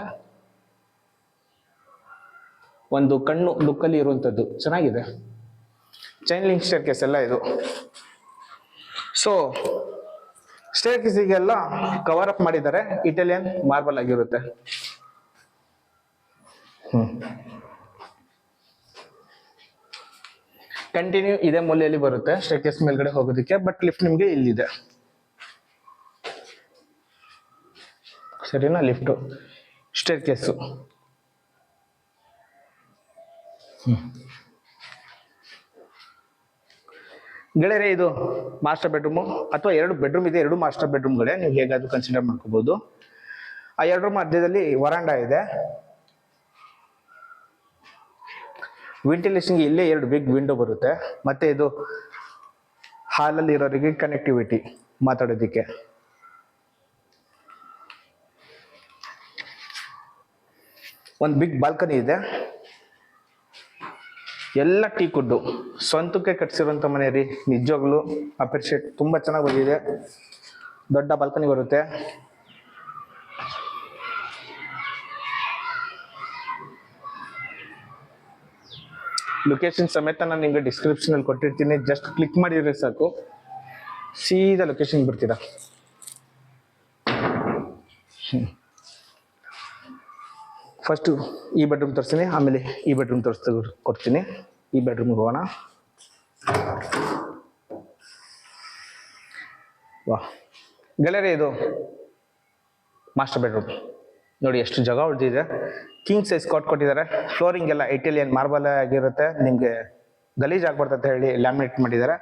A: ಒಂದು ಕಣ್ಣು ಲುಕ್ ಅಲ್ಲಿ ಇರುವಂತದ್ದು ಚೆನ್ನಾಗಿದೆ. ಚೈನ್ ಲಿಂಕ್ ಸ್ಟೇರ್ ಕೇಸ್ ಎಲ್ಲ ಇದು. ಸೊ ಸ್ಟೇರ್ ಕೇಸಿಗೆಲ್ಲ ಕವರ್ ಅಪ್ ಮಾಡಿದ್ದಾರೆ, ಇಟಾಲಿಯನ್ ಮಾರ್ಬಲ್ ಆಗಿರುತ್ತೆ. ಕಂಟಿನ್ಯೂ ಇದೇ ಮೂಲೆಯಲ್ಲಿ ಬರುತ್ತೆ ಸ್ಟೇರ್ಕೇಸ್ ಮೇಲ್ಗಡೆ ಹೋಗೋದಕ್ಕೆ, ಬಟ್ ಲಿಫ್ಟ್ ನಿಮಗೆ ಇಲ್ಲಿದೆ. ಸರಿನಾ, ಲಿಫ್ಟು, ಸ್ಟೇರ್ಕೇಸು. ಗೆಳೆಯರೆ, ಇದು ಮಾಸ್ಟರ್ ಬೆಡ್ರೂಮು, ಅಥವಾ 2 ಬೆಡ್ರೂಮ್ ಇದೆ, 2 ಮಾಸ್ಟರ್ ಬೆಡ್ರೂಮ್ಗಳೇ, ನೀವು ಹೇಗಾದ್ರೂ ಕನ್ಸಿಡರ್ ಮಾಡ್ಕೋಬಹುದು. ಆ 2 ರೂಮ್ ಮಧ್ಯದಲ್ಲಿ ವರಾಂಡ ಇದೆ. ವೆಂಟಿಲೇಷನ್ಗೆ ಇಲ್ಲೇ 2 ಬಿಗ್ ವಿಂಡೋ ಬರುತ್ತೆ. ಮತ್ತೆ ಇದು ಹಾಲಲ್ಲಿ ಇರೋರಿಗೆ ಕನೆಕ್ಟಿವಿಟಿ ಮಾತಾಡೋದಕ್ಕೆ. ಒಂದು ಬಿಗ್ ಬಾಲ್ಕನಿ ಇದೆ. ಎಲ್ಲ ಟೀ ಕುಡ್ಡು, ಸ್ವಂತಕ್ಕೆ ಕಟ್ಸಿರುವಂತ ಮನೆ ರೀ, ನಿಜವಾಗ್ಲು ಅಪ್ರಿಷಿಯೇಟ್, ತುಂಬಾ ಚೆನ್ನಾಗಿ ಬಂದಿದೆ. ದೊಡ್ಡ ಬಾಲ್ಕನಿ ಬರುತ್ತೆ. ಲೊಕೇಶನ್ ಸಮೇತ ನಾನು ನಿಮಗೆ ಡಿಸ್ಕ್ರಿಪ್ಷನ್ ಅಲ್ಲಿ ಕೊಟ್ಟಿರ್ತೀನಿ, ಜಸ್ಟ್ ಕ್ಲಿಕ್ ಮಾಡಿದ್ರೆ ಸಾಕು, ಸೀದಾ ಲೊಕೇಶನ್ ಬರ್ತೀರಾ. ಫಸ್ಟ್ ಈ ಬೆಡ್ರೂಮ್ ತೋರಿಸ್ತೀನಿ, ಆಮೇಲೆ ಈ ಬೆಡ್ರೂಮ್ ಕೊಡ್ತೀನಿ. ಈ ಬೆಡ್ರೂಮ್ಗೆ ಹೋಗೋಣ. ವಾ ಗೆಳೆಯರೆ, ಇದು ಮಾಸ್ಟರ್ ಬೆಡ್ರೂಮ್ ನೋಡಿ, ಎಷ್ಟು ಜಾಗ ಉಳಿದಿದೆ. ಕಿಂಗ್ ಸೈಜ್ ಕಾಟ್ ಕೊಟ್ಟಿದ್ದಾರೆ. ಫ್ಲೋರಿಂಗ್ ಎಲ್ಲ ಇಟಾಲಿಯನ್ ಮಾರ್ಬಲ್ ಆಗಿರುತ್ತೆ, ನಿಮಗೆ ಗಲೀಜ್ ಆಗ್ಬಾರ್ದು ಅಂತ ಹೇಳಿ ಲ್ಯಾಮಿನೇಟ್ ಮಾಡಿದ್ದಾರೆ.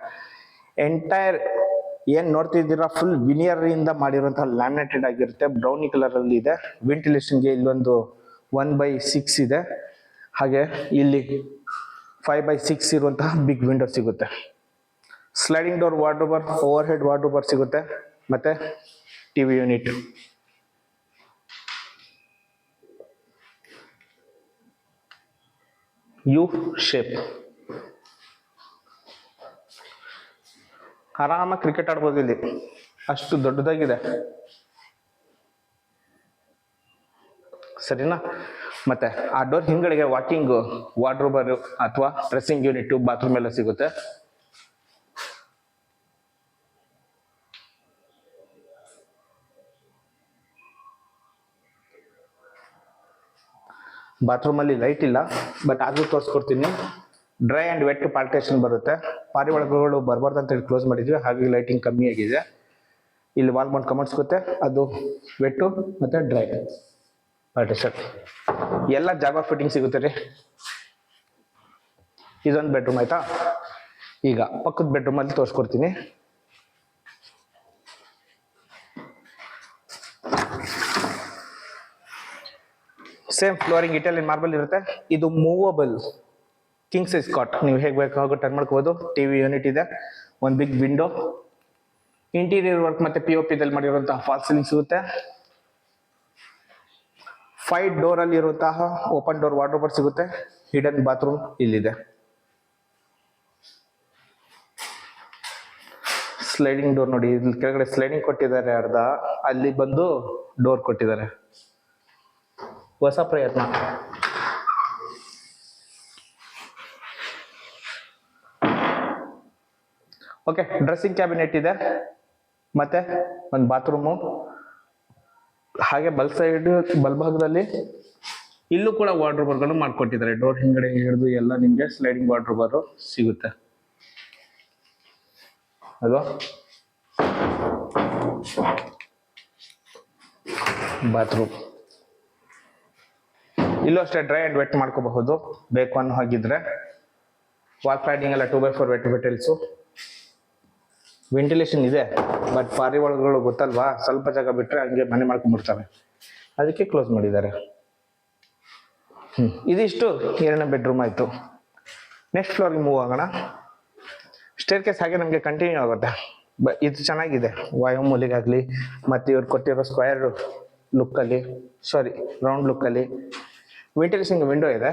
A: ಎಂಟೈರ್ ಏನ್ ನೋಡ್ತಿದ್ದೀರಾ ಫುಲ್ ವಿನಿಯರ್ ಇಂದ ಮಾಡಿರುವಂತಹ ಲ್ಯಾಮಿನೇಟೆಡ್ ಆಗಿರುತ್ತೆ. ಬ್ರೌನಿ ಕಲರ್ ಅಲ್ಲಿ ಇದೆ. ವೆಂಟಿಲೇಷನ್ಗೆ ಇಲ್ಲೊಂದು 1/6 ಇದೆ. ಹಾಗೆ ಇಲ್ಲಿ 5/6 ಇರುವಂತಹ ಬಿಗ್ ವಿಂಡೋ ಸಿಗುತ್ತೆ. ಸ್ಲೈಡಿಂಗ್ ಡೋರ್ ವಾರ್ಡ್ರೋಬರ್, ಓವರ್ ಹೆಡ್ ವಾರ್ಡ್ರೋಬರ್ ಸಿಗುತ್ತೆ. ಮತ್ತೆ ಟಿವಿ ಯೂನಿಟ್. ಯು ಶೇಪ್, ಆರಾಮಾಗಿ ಕ್ರಿಕೆಟ್ ಆಡ್ಬೋದು ಇಲ್ಲಿ, ಅಷ್ಟು ದೊಡ್ಡದಾಗಿದೆ. ಸರಿನಾ. ಮತ್ತೆ ಆ ಡೋರ್ ಹಿಂಗಡೆಗೆ ವಾಕಿಂಗ್ ವಾರ್ಡ್ರೋಬರ್ ಅಥವಾ ಡ್ರೆಸ್ಸಿಂಗ್ ಯೂನಿಟ್, ಬಾತ್ರೂಮ್ ಎಲ್ಲ ಸಿಗುತ್ತೆ. ಬಾತ್ರೂಮ್ ಅಲ್ಲಿ ಲೈಟ್ ಇಲ್ಲ, ಬಟ್ ಆದ್ರೂ ತೋರಿಸ್ಕೊಡ್ತೀನಿ. ಡ್ರೈ ಅಂಡ್ ವೆಟ್ ಪಾರ್ಟೇಷನ್ ಬರುತ್ತೆ. ಪಾರಿವಾಳಗಳು ಬರಬಾರ್ದು ಅಂತ ಹೇಳಿ ಕ್ಲೋಸ್ ಮಾಡಿದ್ವಿ, ಹಾಗೆ ಲೈಟಿಂಗ್ ಕಮ್ಮಿ ಆಗಿದೆ. ಇಲ್ಲಿ ವಾಲ್ ಮೌಂಟ್ ಕಮೋಡ್ ಸಿಗುತ್ತೆ, ಅದು ವೆಟ್ಟು ಮತ್ತೆ ಡ್ರೈ ಪಾರ್ಟೇಷನ್. ಎಲ್ಲ ಜಾಗ ಫಿಟ್ಟಿಂಗ್ ಸಿಗುತ್ತೆ ರೀ. ಇದೊಂದು ಬೆಡ್ರೂಮ್ ಆಯ್ತಾ. ಈಗ ಪಕ್ಕದ ಬೆಡ್ರೂಮ್ ಅಲ್ಲಿ ತೋರಿಸ್ಕೊಡ್ತೀನಿ. ಸೇಮ್ ಫ್ಲೋರಿಂಗ್ ಇಟಾಲಿಯನ್ ಮಾರ್ಬಲ್ ಇರುತ್ತೆ. ಇದು ಮೂವಬಲ್ ಕಿಂಗ್ ಸೈಜ್ ಕಾಟ್, ನೀವು ಹೇಗೆ ಬೇಕಾಗೋ ಟರ್ನ್ ಮಾಡ್ಕೋಬಹುದು. ಟಿವಿ ಯೂನಿಟ್ ಇದೆ, ಒಂದು ಬಿಗ್ ವಿಂಡೋ, ಇಂಟೀರಿಯರ್ ವರ್ಕ್ ಮತ್ತೆ POP ದಲ್ಲಿ ಮಾಡಿರುವಂತಹ ಫಾಲ್ ಸೀಲಿಂಗ್ ಸಿಗುತ್ತೆ. 5 ಡೋರ್ ಅಲ್ಲಿ ಇರುವಂತಹ ಓಪನ್ ಡೋರ್ ವಾರ್ಡ್ರೋಬರ್ ಸಿಗುತ್ತೆ. ಹಿಡನ್ ಬಾತ್ರೂಮ್ ಇಲ್ಲಿದೆ. ಸ್ಲೈಡಿಂಗ್ ಡೋರ್ ನೋಡಿ, ಇಲ್ಲಿ ಕೆಳಗಡೆ ಸ್ಲೈಡಿಂಗ್ ಕೊಟ್ಟಿದ್ದಾರೆ ಅರ್ಧ, ಅಲ್ಲಿ ಬಂದು ಡೋರ್ ಕೊಟ್ಟಿದ್ದಾರೆ. ಹೊಸ ಪ್ರಯತ್ನ. ಓಕೆ, ಡ್ರೆಸ್ಸಿಂಗ್ ಕ್ಯಾಬಿನೆಟ್ ಇದೆ, ಮತ್ತೆ ಒಂದು ಬಾತ್ರೂಮು. ಹಾಗೆ ಬಲ್ಭಾಗದಲ್ಲಿ ಇಲ್ಲೂ ಕೂಡ ವಾರ್ಡ್ರೋಬರ್ಗಳು ಮಾಡ್ಕೊಟ್ಟಿದ್ದಾರೆ. ಡೋರ್ ಹಿಂಗಡೆ ಹಿಡಿದು ಎಲ್ಲ ನಿಮ್ಗೆ ಸ್ಲೈಡಿಂಗ್ ವಾರ್ಡ್ರೋಬರ್ ಸಿಗುತ್ತೆ ಅಲ್ವಾ. ಬಾತ್ರೂಮ್ ಇಲ್ಲೂ ಅಷ್ಟೇ ಡ್ರೈ ಅಂಡ್ ವೆಟ್ ಮಾಡ್ಕೋಬಹುದು ಬೇಕು ಅನ್ನೋ ಹಾಗಿದ್ರೆ. ವಾಲ್ ಕ್ಲಾಡಿಂಗ್ ಎಲ್ಲ 2x4 ವೆಟ್ ಮೆಟೀರಿಯಲ್ಸು. ವೆಂಟಿಲೇಷನ್ ಇದೆ, ಬಟ್ ಪಾರಿವಾಳಗಳು ಗೊತ್ತಲ್ವಾ, ಸ್ವಲ್ಪ ಜಾಗ ಬಿಟ್ಟರೆ ಹಂಗೆ ಮನೆ ಮಾಡ್ಕೊಂಡ್ಬಿಡ್ತವೆ, ಅದಕ್ಕೆ ಕ್ಲೋಸ್ ಮಾಡಿದ್ದಾರೆ. ಇದಿಷ್ಟು 2ನೇ ಬೆಡ್ರೂಮ್ ಆಯಿತು. ನೆಕ್ಸ್ಟ್ ಫ್ಲೋರ್ಗೆ ಮೂವ್ ಆಗೋಣ. ಸ್ಟೇರ್ ಕೇಸ್ ಹಾಗೆ ನಮಗೆ ಕಂಟಿನ್ಯೂ ಆಗುತ್ತೆ. ಇದು ಚೆನ್ನಾಗಿದೆ, ವಾಯುಮೂಲಿಗಾಗಲಿ ಮತ್ತು ಇವ್ರು ಕೊಟ್ಟಿರೋ ಸ್ಕ್ವೇರ್ ಲುಕ್ಕಲ್ಲಿ, ರೌಂಡ್ ಲುಕ್ಕಲ್ಲಿ. ವೆಂಟಿಲೇಷನ್ ವಿಂಡೋ ಇದೆ.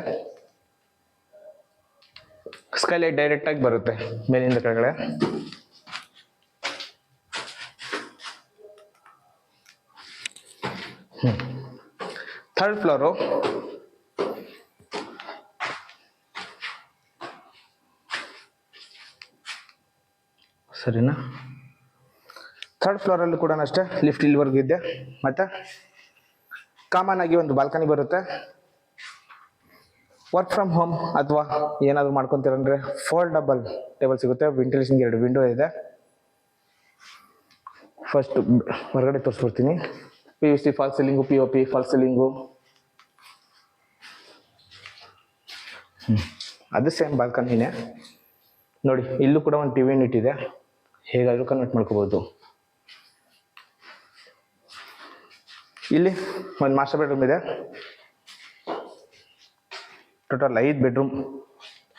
A: ಸ್ಕೈಲೈಟ್ ಡೈರೆಕ್ಟ್ ಆಗಿ ಬರುತ್ತೆ ಮೇಲಿಂದ ಕೆಳಗಡೆ. Third floor. ಸರಿನಾ. ಥರ್ಡ್ ಫ್ಲೋರಲ್ಲಿ ಕೂಡ ಅಷ್ಟೇ ಲಿಫ್ಟ್ ಇಲ್ಲಿವರೆಗೂ ಇದೆ. ಮತ್ತೆ ಕಾಮನ್ ಆಗಿ ಒಂದು ಬಾಲ್ಕನಿ ಬರುತ್ತೆ. ವರ್ಕ್ ಫ್ರಮ್ ಹೋಮ್ ಅಥವಾ ಏನಾದರೂ ಮಾಡ್ಕೊತೀರಂದ್ರೆ ಫೋಲ್ಡಬಲ್ ಟೇಬಲ್ ಸಿಗುತ್ತೆ. ವೆಂಟಿಲೇಷನ್ಗೆ 2 ವಿಂಡೋ ಇದೆ. ಫಸ್ಟ್ ಹೊರಗಡೆ ತೋರಿಸ್ಬಿಡ್ತೀನಿ. PVC fall ceiling, POP fall ceiling. ಅದು ಸೇಮ್ ಬಾಲ್ಕನಿನೇ ನೋಡಿ. ಇಲ್ಲೂ ಕೂಡ ಒಂದು TV ಯೂನಿಟ್ ಇದೆ, ಹೇಗಾದರೂ ಕನ್ವರ್ಟ್ ಮಾಡ್ಕೋಬೋದು. ಇಲ್ಲಿ ಒಂದು ಮಾಸ್ಟರ್ ಬೆಡ್ರೂಮ್ ಇದೆ. Total 5 bedroom.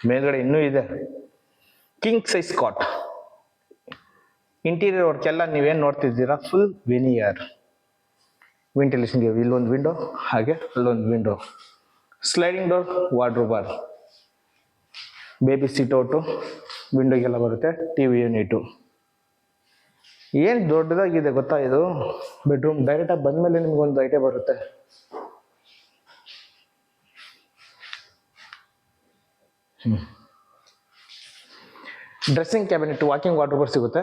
A: ಮೇಲ್ಗಡೆ ಇನ್ನೂ ಇದೆ. King size cot. Interior work ಎಲ್ಲ ನೀವೇನು ನೋಡ್ತಿದ್ದೀರಾ ಫುಲ್ ವೆನಿಯರ್. ವೆಂಟಿಲೇಷನ್ಗೆ ಇಲ್ಲೊಂದು ವಿಂಡೋ, ಹಾಗೆ ಅಲ್ಲೊಂದು window. Sliding door, wardrobe, baby seat out, ವಿಂಡೋಗೆಲ್ಲ ಬರುತ್ತೆ. TV unit. ಏನು ದೊಡ್ಡದಾಗಿದೆ ಗೊತ್ತಾ ಇದು ಬೆಡ್ರೂಮ್. ಡೈರೆಕ್ಟಾಗಿ ಬಂದಮೇಲೆ ನಿಮ್ಗೊಂದು ಐಟೆ ಬರುತ್ತೆ. ಡ್ರೆಸ್ಸಿಂಗ್ ಕ್ಯಾಬಿನೆಟ್, ವಾಕಿಂಗ್ ವಾರ್ಡ್ರೋಬರ್ ಸಿಗುತ್ತೆ.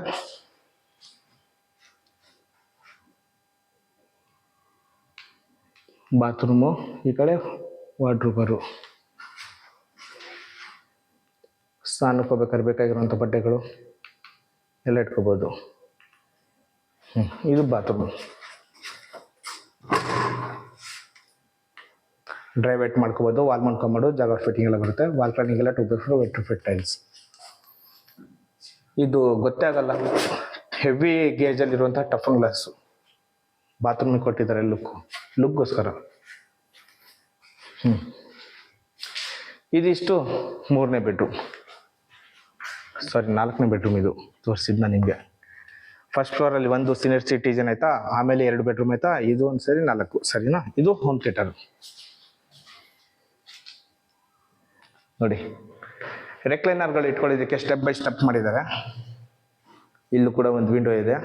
A: ಬಾತ್ರೂಮು, ಈ ಕಡೆ ವಾರ್ಡ್ರೋಬರು. ಸ್ನಾನಕ್ಕೆ ಹೋಗ್ಬೇಕಾದ್ರೆ ಬೇಕಾಗಿರುವಂಥ ಬಟ್ಟೆಗಳು ಎಲ್ಲ ಇಟ್ಕೋಬೋದು. ಇದು ಬಾತ್ರೂಮ್. ಡ್ರೈ ವೆಟ್ ಮಾಡ್ಕೋಬೋದು. ವಾಲ್ ಮಾಡ್ಕೊಂಬೋದು. ಜಾಗ ಫಿಟ್ಟಿಂಗ್ ಎಲ್ಲ ಬರುತ್ತೆ. ಬಾಲ್ಕನಿಗೆಲ್ಲ 2x4 ವೆಟ್ರಿಫಿಟ್ ಟೈಲ್ಸ್. ಇದು ಗೊತ್ತೇ ಆಗಲ್ಲ, ಹೆವಿ ಗೇಜಲ್ಲಿರುವಂಥ ಟಫನ್ ಗ್ಲಾಸು. ಬಾತ್ರೂಮಿಗೆ ಕೊಟ್ಟಿದ್ದಾರೆ ಲುಕ್ಗೋಸ್ಕರ. ಇದಿಷ್ಟು 3ನೇ ಬೆಡ್ರೂಮ್, ಸಾರಿ 4ನೇ ಬೆಡ್ರೂಮ್. ಇದು ತೋರಿಸಿದ್ದು ನಾನು ನಿಮಗೆ. ಫಸ್ಟ್ ಫ್ಲೋರಲ್ಲಿ ಒಂದು ಸೀನಿಯರ್ ಸಿಟಿಜನ್ ಆಯ್ತಾ, ಆಮೇಲೆ 2 ಬೆಡ್ರೂಮ್ ಆಯ್ತಾ, ಇದು ಒಂದು ಸರಿ 4 ಸರಿನಾ. ಇದು ಹೋಮ್ ಥಿಯೇಟರ್ ನೋಡಿ. ರೆಕ್ಲೈನರ್ಗಳು ಇಟ್ಕೊಳ್ಳೋದಕ್ಕೆ ಸ್ಟೆಪ್ ಬೈ ಸ್ಟೆಪ್ ಮಾಡಿದ್ದಾರೆ. ಇಲ್ಲೂ ಕೂಡ ಒಂದು ವಿಂಡೋ ಇದೆ.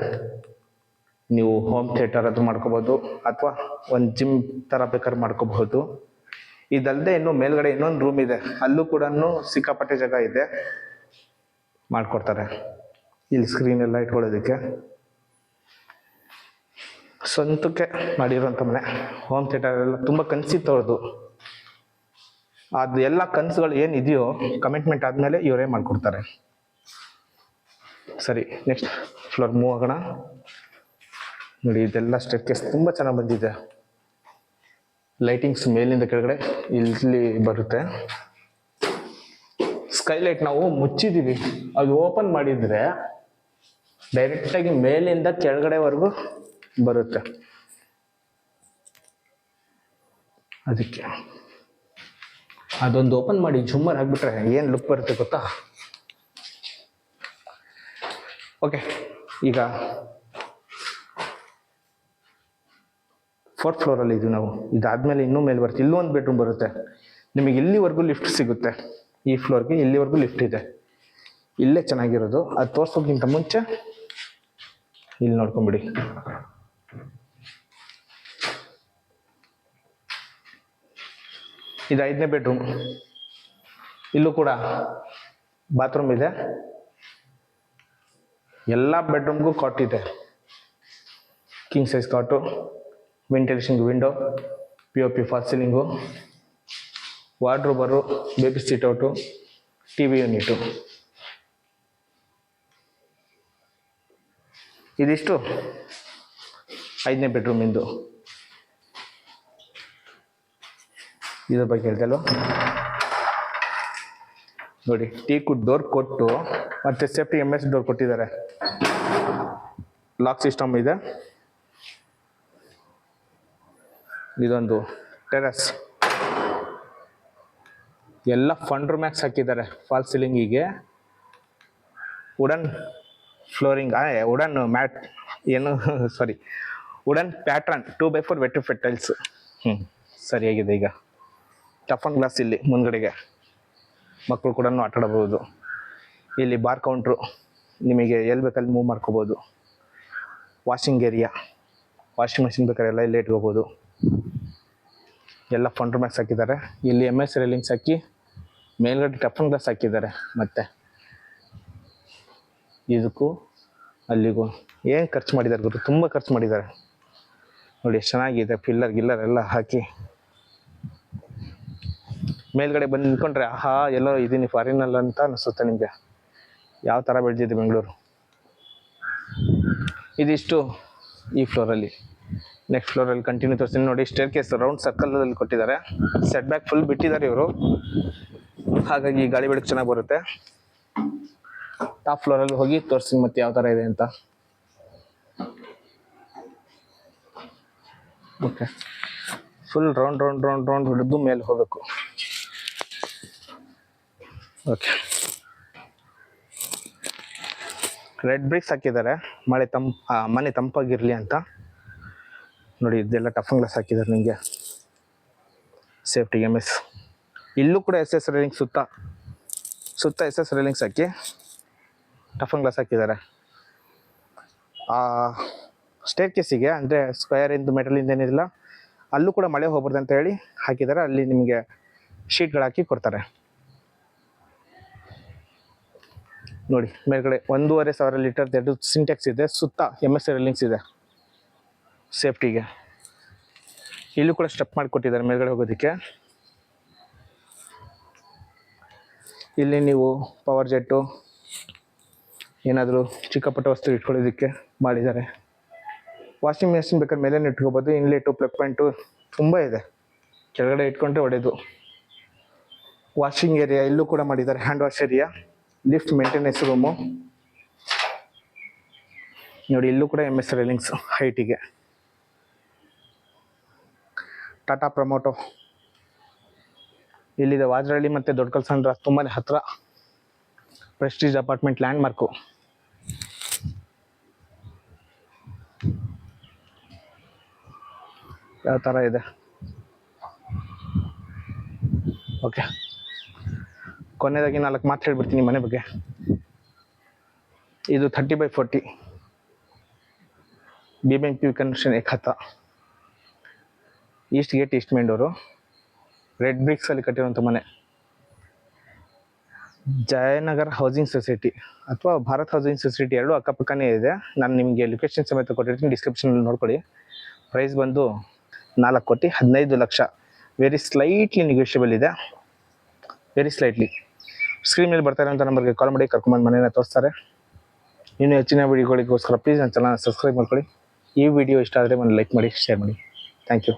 A: ನೀವು ಹೋಮ್ ಥಿಯೇಟರ್ ಅದು ಮಾಡ್ಕೋಬೋದು, ಅಥವಾ ಒಂದು ಜಿಮ್ ಥರ ಬೇಕಾದ್ರೆ ಮಾಡ್ಕೋಬಹುದು. ಇದಲ್ಲದೆ ಇನ್ನು ಮೇಲ್ಗಡೆ ಇನ್ನೊಂದು ರೂಮ್ ಇದೆ, ಅಲ್ಲೂ ಕೂಡ ಸಿಕ್ಕಾಪಟ್ಟೆ ಜಾಗ ಇದೆ, ಮಾಡಿಕೊಡ್ತಾರೆ. ಇಲ್ಲಿ ಸ್ಕ್ರೀನ್ ಎಲ್ಲ ಇಟ್ಕೊಳ್ಳೋದಕ್ಕೆ ಸ್ವಂತಕ್ಕೆ ಮಾಡಿರೋಂಥ ಮನೆ. ಹೋಮ್ ಥಿಯೇಟರ್ ಎಲ್ಲ ತುಂಬ ಕನಸಿತ್ತು ಅವ್ರದ್ದು. ಅದು ಎಲ್ಲ ಕನಸುಗಳು ಏನಿದೆಯೋ ಕಮಿಟ್ಮೆಂಟ್ ಆದಮೇಲೆ ಇವರೇ ಮಾಡಿಕೊಡ್ತಾರೆ. ಸರಿ, ನೆಕ್ಸ್ಟ್ ಫ್ಲೋರ್ ಮೂವ್ ಆಗೋಣ. ನೋಡಿ, ಇದೆಲ್ಲ ಸ್ಟೇರ್ಕೇಸ್ ತುಂಬ ಚೆನ್ನಾಗಿ ಬಂದಿದೆ. ಲೈಟಿಂಗ್ಸ್ ಮೇಲಿಂದ ಕೆಳಗಡೆ ಇಲ್ಲಿ ಬರುತ್ತೆ. ಸ್ಕೈಲೈಟ್ ನಾವು ಮುಚ್ಚಿದ್ದೀವಿ, ಅದು ಓಪನ್ ಮಾಡಿದರೆ ಡೈರೆಕ್ಟಾಗಿ ಮೇಲಿಂದ ಕೆಳಗಡೆವರೆಗೂ ಬರುತ್ತೆ. ಅದಕ್ಕೆ ಅದೊಂದು ಓಪನ್ ಮಾಡಿ ಝುಮ್ಮರ್ ಆಗಿಬಿಟ್ರೆ ಏನು ಲುಕ್ ಬರುತ್ತೆ ಗೊತ್ತಾ. ಓಕೆ, ಈಗ 4th ಫ್ಲೋರಲ್ಲಿ ಇದ್ದೀವಿ ನಾವು. ಇದಾದಮೇಲೆ ಇನ್ನೂ ಮೇಲೆ ಬರುತ್ತೆ. ಇಲ್ಲೂ ಒಂದು ಬೆಡ್ರೂಮ್ ಬರುತ್ತೆ. ನಿಮಗೆ ಇಲ್ಲಿವರೆಗೂ ಲಿಫ್ಟ್ ಸಿಗುತ್ತೆ. ಈ ಫ್ಲೋರ್ಗೆ ಇಲ್ಲಿವರೆಗೂ ಲಿಫ್ಟ್ ಇದೆ. ಇಲ್ಲೇ ಚೆನ್ನಾಗಿರೋದು. ಅದು ತೋರಿಸೋಕ್ಕಿಂತ ಮುಂಚೆ ಇಲ್ಲಿ ನೋಡ್ಕೊಂಬಿಡಿ. ಇದು 5ನೇ ಬೆಡ್ರೂಮ್. ಇಲ್ಲೂ ಕೂಡ ಬಾತ್ರೂಮ್ ಇದೆ. ಎಲ್ಲ ಬೆಡ್ರೂಮ್ಗೂ ಕಾಟ್ ಇದೆ. ಕಿಂಗ್ ಸೈಜ್ ಕಾಟು, ವೆಂಟಿಲೇಷನ್ಗೆ window, POP fall ceiling, wardrobe, baby seat out, TV unit. ಇದಿಷ್ಟು 5ನೇ ಬೆಡ್ರೂಮಿಂದು. ಇದ್ರ ಬಗ್ಗೆ ಹೇಳ್ತಲ್ವ ನೋಡಿ. ಟೀಕು ಡೋರ್ ಕೊಟ್ಟು ಮತ್ತೆ ಸೇಫ್ಟಿ MS ಡೋರ್ ಕೊಟ್ಟಿದ್ದಾರೆ. ಲಾಕ್ ಸಿಸ್ಟಮ್ ಇದೆ. ಇದೊಂದು ಟೆರೆಸ್. ಎಲ್ಲ ಫಂಡ್ರ್ ಮ್ಯಾಕ್ಸ್ ಹಾಕಿದ್ದಾರೆ. ಫಾಲ್ ಸೀಲಿಂಗಿಗೆ ವುಡನ್ ಫ್ಲೋರಿಂಗ್, ವುಡನ್ ಮ್ಯಾಟ್, ಏನು sorry wooden pattern 2x4 vitrified tiles. ಸರಿಯಾಗಿದೆ. ಈಗ ಟಫನ್ ಗ್ಲಾಸ್ ಇಲ್ಲಿ ಮುಂದ್ಗಡೆಗೆ, ಮಕ್ಕಳು ಕೂಡ ಆಟಾಡಬಹುದು. ಇಲ್ಲಿ ಬಾರ್ ಕೌಂಟ್ರು, ನಿಮಗೆ ಎಲ್ಲಿ ಬೇಕಲ್ಲಿ ಮೂವ್ ಮಾಡ್ಕೋಬೋದು. ವಾಷಿಂಗ್ ಏರಿಯಾ, ವಾಷಿಂಗ್ ಮೆಷಿನ್ ಬೇಕಾದ್ರೆ ಎಲ್ಲ ಇಲ್ಲೇ ಇಟ್ಕೋಬೋದು. ಎಲ್ಲ ಫಂಡ್ರ್ ಮ್ಯಾಕ್ಸ್ ಹಾಕಿದ್ದಾರೆ. ಇಲ್ಲಿ MS ರೈಲಿಂಗ್ಸ್ ಹಾಕಿ ಮೇಲ್ಗಡೆ ಟಫನ್ ಗ್ಲಾಸ್ ಹಾಕಿದ್ದಾರೆ. ಮತ್ತು ಇದಕ್ಕೂ ಅಲ್ಲಿಗೂ ಏನು ಖರ್ಚು ಮಾಡಿದ್ದಾರೆ ಗೊತ್ತು, ತುಂಬ ಖರ್ಚು ಮಾಡಿದ್ದಾರೆ ನೋಡಿ. ಎಷ್ಟು ಚೆನ್ನಾಗಿದೆ. ಪಿಲ್ಲರ್ ಗಿಲ್ಲರ್ ಎಲ್ಲ ಹಾಕಿ ಮೇಲ್ಗಡೆ ಬಂದು ನಿಂತ್ಕೊಂಡ್ರೆ ಆಹಾ ಎಲ್ಲೋ ಇದ್ದೀನಿ ಫಾರಿನಲ್ಲಿ ಅಂತ ಅನಿಸುತ್ತೆ ನಿಮಗೆ. ಯಾವ ಥರ ಬೆಳೆದಿದೆ ಬೆಂಗಳೂರು. ಇದಿಷ್ಟು ಈ ಫ್ಲೋರಲ್ಲಿ. ನೆಕ್ಸ್ಟ್ ಫ್ಲೋರಲ್ಲಿ ಕಂಟಿನ್ಯೂ ತೋರಿಸ್ತೀನಿ ನೋಡಿ. ಸ್ಟೇರ್ ಕೇಸ್ ರೌಂಡ್ ಸರ್ಕಲಲ್ಲಿ ಕೊಟ್ಟಿದ್ದಾರೆ. ಸೆಟ್ ಬ್ಯಾಕ್ ಫುಲ್ ಬಿಟ್ಟಿದ್ದಾರೆ ಇವರು, ಹಾಗಾಗಿ ಗಾಳಿ ಬೆಳಕು ಚೆನ್ನಾಗಿ ಬರುತ್ತೆ. ಟಾಪ್ ಫ್ಲೋರಲ್ಲಿ ಹೋಗಿ ತೋರಿಸ್ತೀನಿ ಮತ್ತೆ ಯಾವ ಥರ ಇದೆ ಅಂತ. Okay, full round round round round ಹಿಡಿದು ಮೇಲೆ ಹೋಗಬೇಕು. ಓಕೆ, ರೆಡ್ ಬ್ರಿಕ್ಸ್ ಹಾಕಿದ್ದಾರೆ ಮನೆ ತಂಪಾಗಿರಲಿ ಅಂತ. ನೋಡಿ ಇದೆಲ್ಲ ಟಫನ್ ಗ್ಲಾಸ್ ಹಾಕಿದ್ದಾರೆ ನಿಮಗೆ ಸೇಫ್ಟಿಗೆ. MS ಇಲ್ಲೂ ಕೂಡ SS ರೈಲಿಂಗ್ ಸುತ್ತ SS ರೈಲಿಂಗ್ಸ್ ಹಾಕಿ ಟಫನ್ ಗ್ಲಾಸ್ ಹಾಕಿದ್ದಾರೆ. ಸ್ಟೇರ್ ಕೇಸಿಗೆ ಅಂದರೆ ಸ್ಕ್ವೇರ್ ಇಂದು ಮೆಟಲಿಂದ ಏನಿಲ್ಲ, ಅಲ್ಲೂ ಕೂಡ ಮಳೆ ಹೋಗ್ಬಾರ್ದು ಅಂತ ಹೇಳಿ ಹಾಕಿದ್ದಾರೆ. ಅಲ್ಲಿ ನಿಮಗೆ ಶೀಟ್ಗಳು ಹಾಕಿ ಕೊಡ್ತಾರೆ. ನೋಡಿ ಮೇಲ್ಗಡೆ 1,500 ಲೀಟರ್ 2 ಸಿಂಟೆಕ್ಸ್ ಇದೆ. ಸುತ್ತ MS ರೈಲಿಂಗ್ಸ್ ಇದೆ ಸೇಫ್ಟಿಗೆ. ಇಲ್ಲೂ ಕೂಡ ಸ್ಟೆಪ್ ಮಾಡಿಕೊಟ್ಟಿದ್ದಾರೆ ಮೇಲ್ಗಡೆ ಹೋಗೋದಕ್ಕೆ. ಇಲ್ಲಿ ನೀವು ಪವರ್ ಜೆಟ್ಟು ಏನಾದರೂ ಚಿಕ್ಕ ಪುಟ್ಟ ವಸ್ತು ಇಟ್ಕೊಳ್ಳೋದಕ್ಕೆ ಮಾಡಿದ್ದಾರೆ. ವಾಷಿಂಗ್ ಮೆಷಿನ್ ಬೇಕಾದ್ರೆ ಮೇಲೆ ಇಟ್ಕೋಬೋದು. ಇನ್ಲೆಟು ಪ್ಲಗ್ ಪಾಯಿಂಟು ತುಂಬ ಇದೆ. ಕೆಳಗಡೆ ಇಟ್ಕೊಂಡ್ರೆ ಒಡೆದು. ವಾಷಿಂಗ್ ಏರಿಯಾ ಇಲ್ಲೂ ಕೂಡ ಮಾಡಿದ್ದಾರೆ. Hand wash area, lift maintenance room ನೋಡಿ. ಇಲ್ಲೂ ಕೂಡ MS ರೈಲಿಂಗ್ಸ್ ಹೈಟಿಗೆ. ಟಾಟಾ ಪ್ರಮೋಟೋ ಇಲ್ಲಿದೆ. ವಾಜರಳ್ಳಿ ಮತ್ತು ದೊಡ್ಡಕಲ್ಸಂದ್ರ ತುಂಬಾ ಹತ್ತಿರ. Prestige apartment land mark. ಯಾವ ಥರ ಇದೆ. ಓಕೆ, ಕೊನೆಯದಾಗಿ 4 ಮಾತು ಹೇಳ್ಬಿಡ್ತೀನಿ ಮನೆ ಬಗ್ಗೆ. ಇದು 30/40 BBMP ಕನ್ಸ್ಟ್ರಕ್ಷನ್ ಏಕಹತ. East gate, east main door, red ಬ್ರಿಕ್ಸಲ್ಲಿ ಕಟ್ಟಿರುವಂಥ ಮನೆ. ಜಯನಗರ್ ಹೌಸಿಂಗ್ ಸೊಸೈಟಿ ಅಥವಾ ಭಾರತ್ ಹೌಸಿಂಗ್ ಸೊಸೈಟಿ ಎರಡೂ ಅಕ್ಕಪಕ್ಕನೇ ಇದೆ. ನಾನು ನಿಮಗೆ ಲೊಕೇಶನ್ ಸಮೇತ ಕೊಟ್ಟಿರ್ತೀನಿ, ಡಿಸ್ಕ್ರಿಪ್ಷನಲ್ಲಿ ನೋಡ್ಕೊಳ್ಳಿ. ಪ್ರೈಸ್ ಬಂದು 4,15,00,000. ವೆರಿ ಸ್ಲೈಟ್ಲಿ ನೆಗೋಷಿಯಬಲ್ ಇದೆ, ವೆರಿ ಸ್ಲೈಟ್ಲಿ. ಸ್ಕ್ರೀನ್ ಮೇಲೆ ಬರ್ತಾ ಇರೋಂಥ ನಂಬರ್ಗೆ ಕಾಲ್ ಮಾಡಿ ಕರ್ಕೊಂಬಂದು ಮನೇನ ತೋರಿಸ್ತಾರೆ. ಇನ್ನು ಹೆಚ್ಚಿನ ವೀಡಿಯೋಗಳಿಗೋಸ್ಕರ ಪ್ಲೀಸ್ ನನ್ನ ಚಾನಲ್ ಸಬ್ಸ್ಕ್ರೈಬ್ ಮಾಡ್ಕೊಳ್ಳಿ. ಈ ವಿಡಿಯೋ ಇಷ್ಟ ಆದರೆ ಒಂದು ಲೈಕ್ ಮಾಡಿ, ಶೇರ್ ಮಾಡಿ. Thank you.